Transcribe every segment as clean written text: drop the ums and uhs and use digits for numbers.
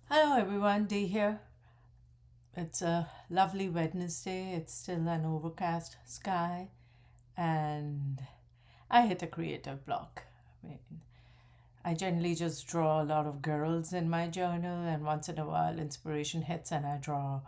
Hello everyone, Dee here. It's a lovely Wednesday. It's still an overcast sky, and I hit a creative block. I mean, I generally just draw a lot of girls in my journal, and once in a while, inspiration hits and I draw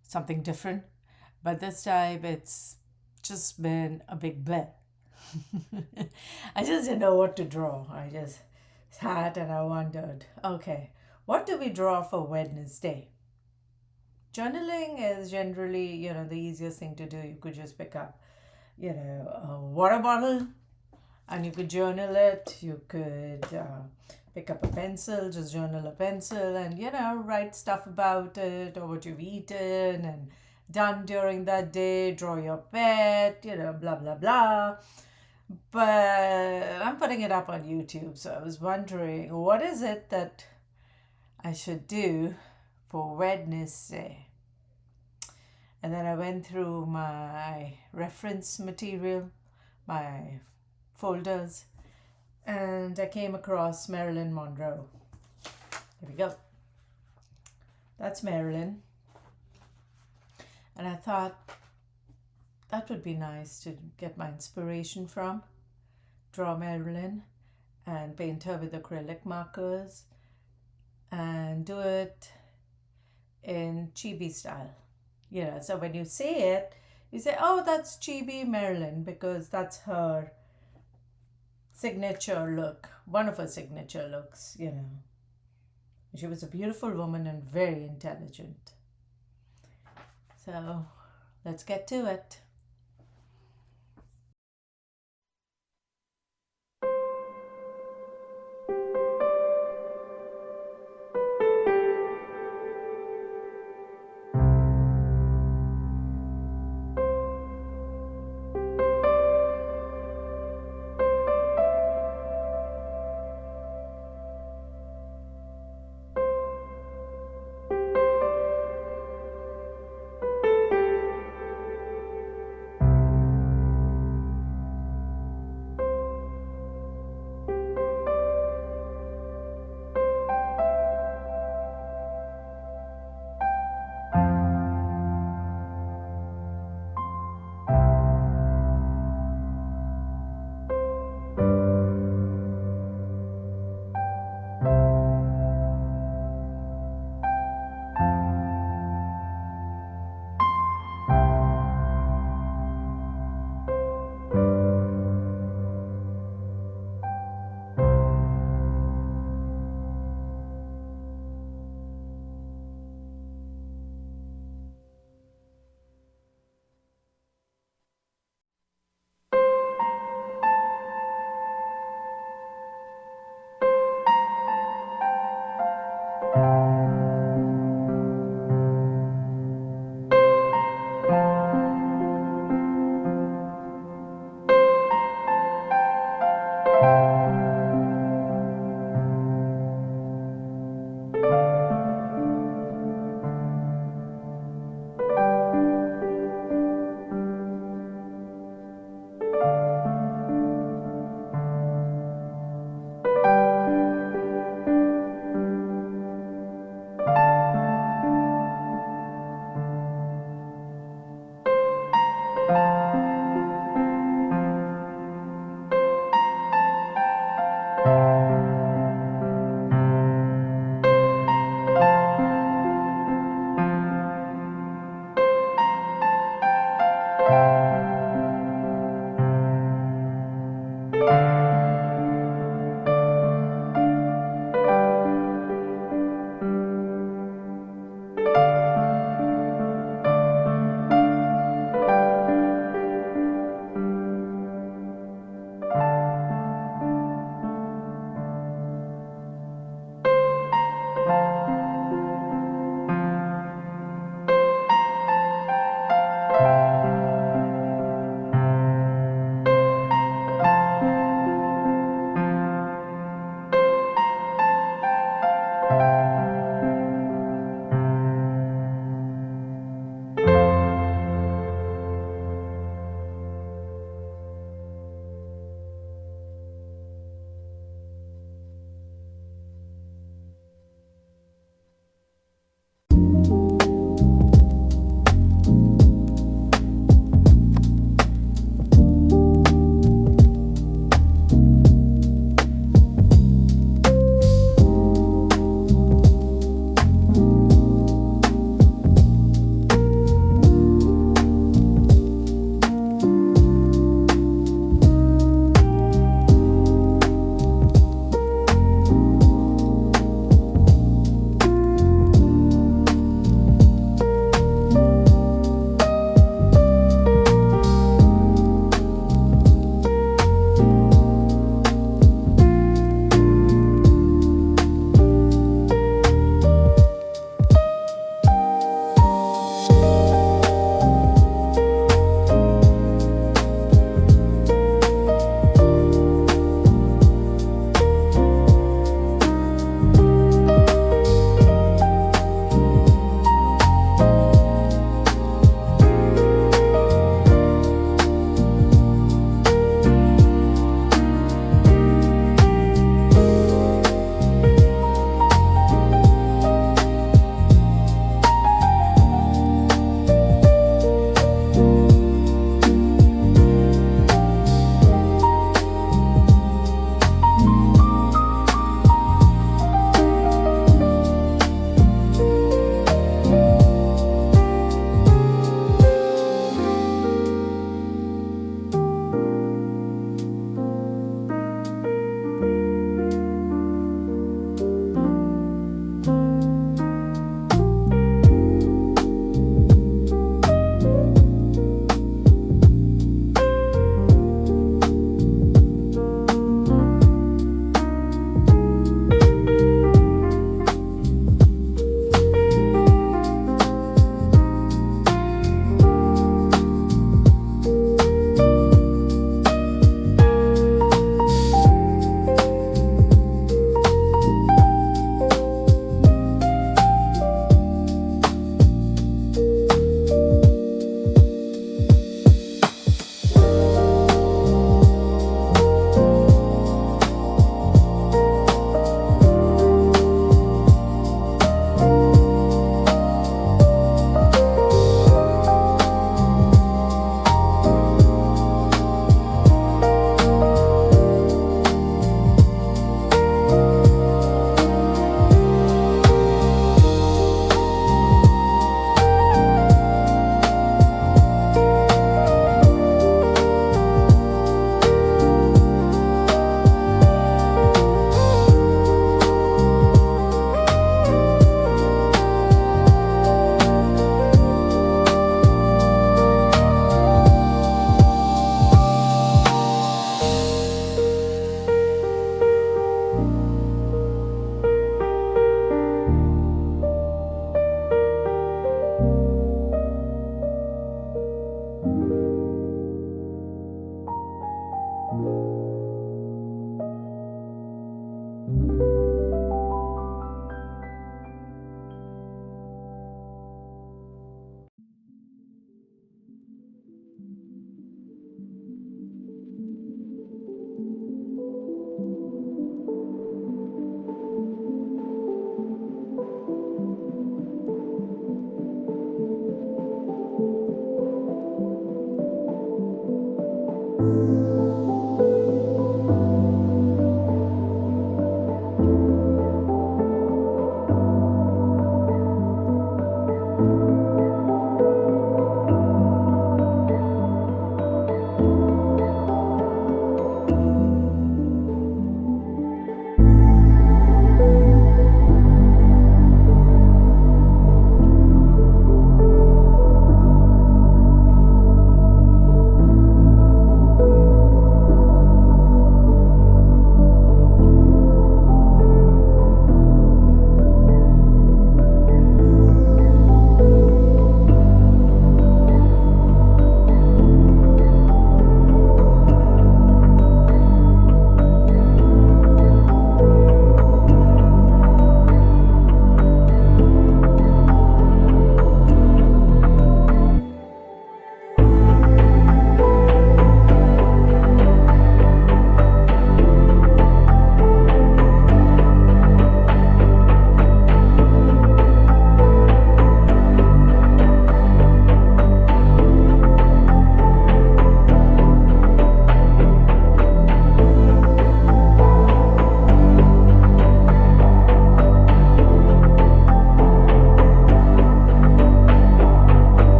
something different. But this time, it's just been a big bleh. I just didn't know what to draw. I just sat and I wondered, okay, what do we draw for Wednesday? Journaling is generally, the easiest thing to do. You could just pick up, a water bottle and you could journal it. You could pick up a pencil, just journal a pencil and, write stuff about it or what you've eaten and done during that day, draw your pet, blah, blah, blah. But I'm putting it up on YouTube, so I was wondering what is it that I should do for Wednesday? And then I went through my reference material, my folders, and I came across Marylin Monroe. Here we go. That's Marylin. And I thought that would be nice to get my inspiration from. Draw Marylin and paint her with acrylic markers and do it in chibi style. So when you see it, you say, oh, that's chibi Marylin because that's her signature look, one of her signature looks. She was a beautiful woman and very intelligent. So let's get to it.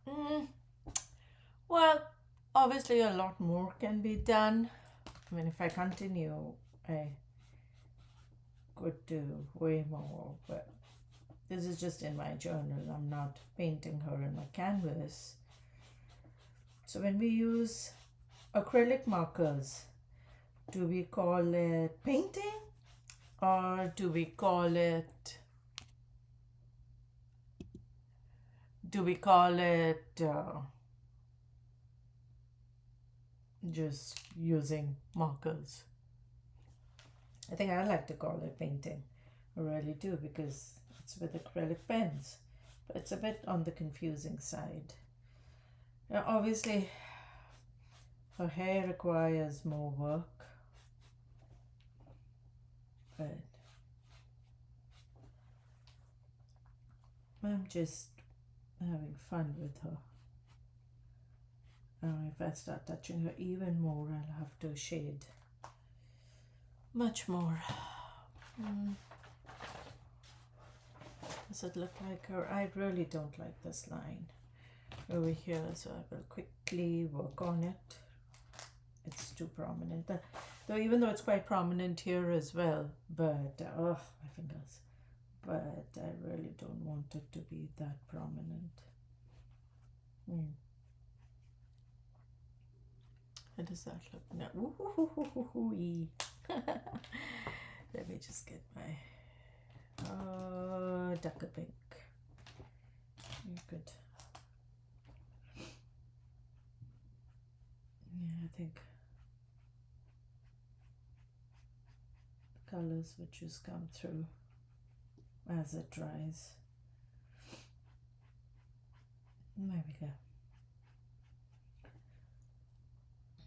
Mm, well, obviously, a lot more can be done. I mean, if I continue, I could do way more, but this is just in my journal. I'm not painting her in my canvas. So, when we use acrylic markers, do we call it painting or do we call it just using markers? I think I like to call it painting. I really do because it's with acrylic pens. But it's a bit on the confusing side. Now, obviously, her hair requires more work, but I'm just having fun with her. If I start touching her even more, I'll have to shade much more. Does it look like her? I really don't like this line over here, so I will quickly work on it. It's too prominent, though, even though it's quite prominent here as well, but oh, my fingers. But I really don't want it to be that prominent. How does that look now? Let me just get my darker pink. Good. Yeah, I think the colors would just come through as it dries. There we go.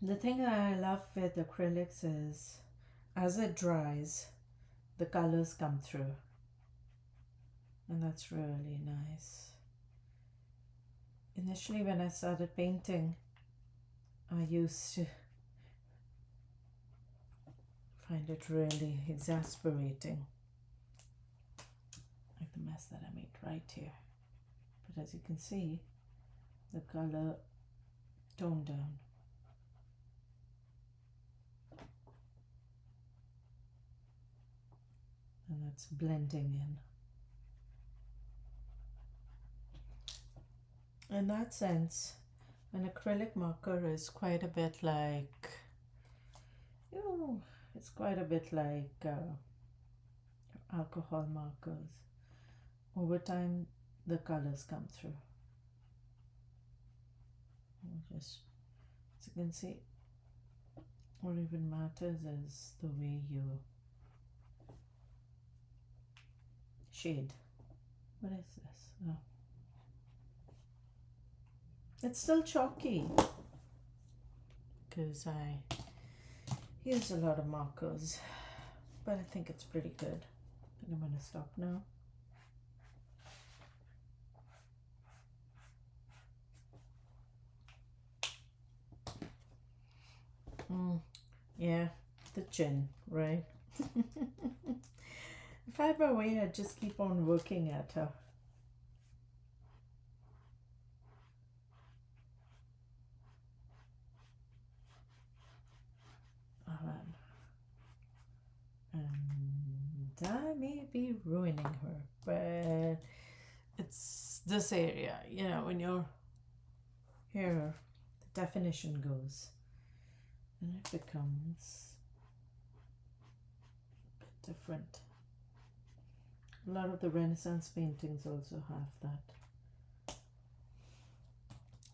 The thing I love with acrylics is as it dries, the colors come through, and that's really nice. Initially, when I started painting, I used to find it really exasperating, like the mess that I made right here. But as you can see, the color toned down. And that's blending in. In that sense, an acrylic marker is quite a bit like, it's quite a bit like alcohol markers. Over time, the colors come through. Just as you can see, what even matters is the way you shade. What is this? Oh. It's still chalky because I use a lot of markers, but I think it's pretty good. And I'm going to stop now. Yeah, the chin, right? If I had my way, I'd just keep on working at her. And I may be ruining her, but it's this area, when you're here, the definition goes, and it becomes a bit different. A lot of the Renaissance paintings also have that.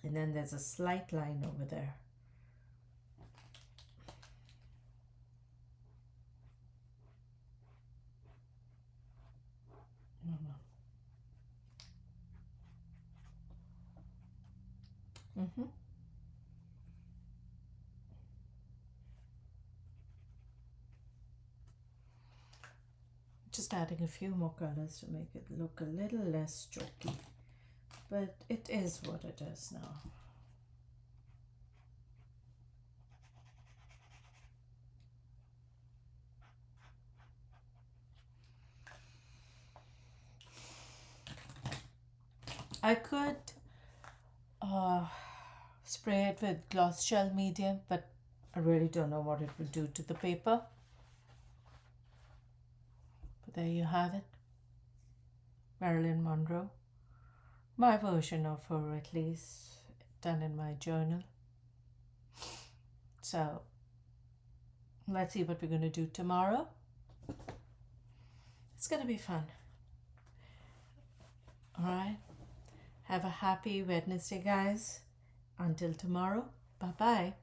And then there's a slight line over there. Just adding a few more colors to make it look a little less chalky, but it is what it is now. I could spray it with gloss gel medium, but I really don't know what it would do to the paper. But there you have it. Marylin Monroe. My version of her, at least, done in my journal. So let's see what we're going to do tomorrow. It's going to be fun. All right. Have a happy Wednesday, guys. Until tomorrow. Bye bye.